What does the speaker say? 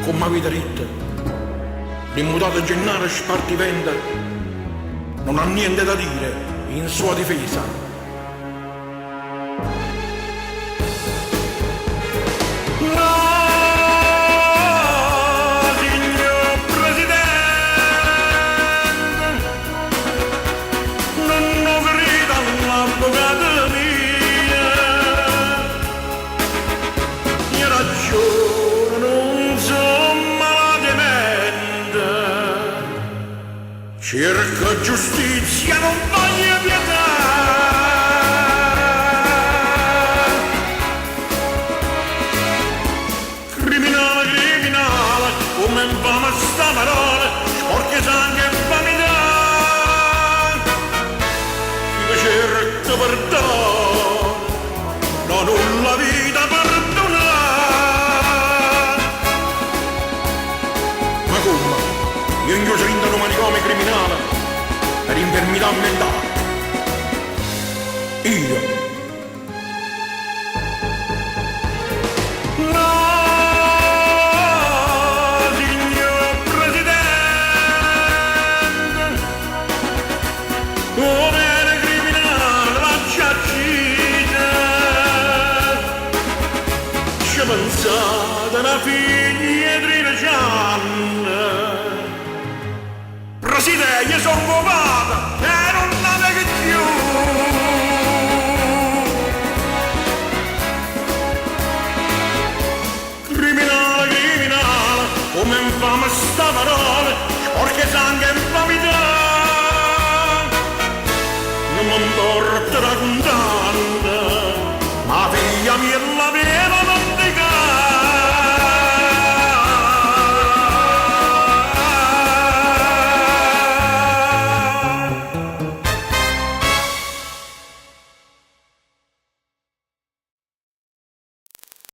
come avete detto, l'immutato Gennaro Spartiventa non ha niente da dire in sua difesa. Cerco giustizia, non voglio pietà. Criminale, criminale, come infama sta parola, sporche sangue e vanità. Chi mi cerca perdono, non ho la vita perdonata. Ma come? Io ingioso in un manicomio criminale per infermità mentale. Io. No, signor Presidente, come era criminale la giacita. Ci pensate una figlia di 13 anni. Presidente, sono covata e non la vedo più. Criminale, criminale, come infame sta parola, sporche sangue e infamità. Non mi importa raccontare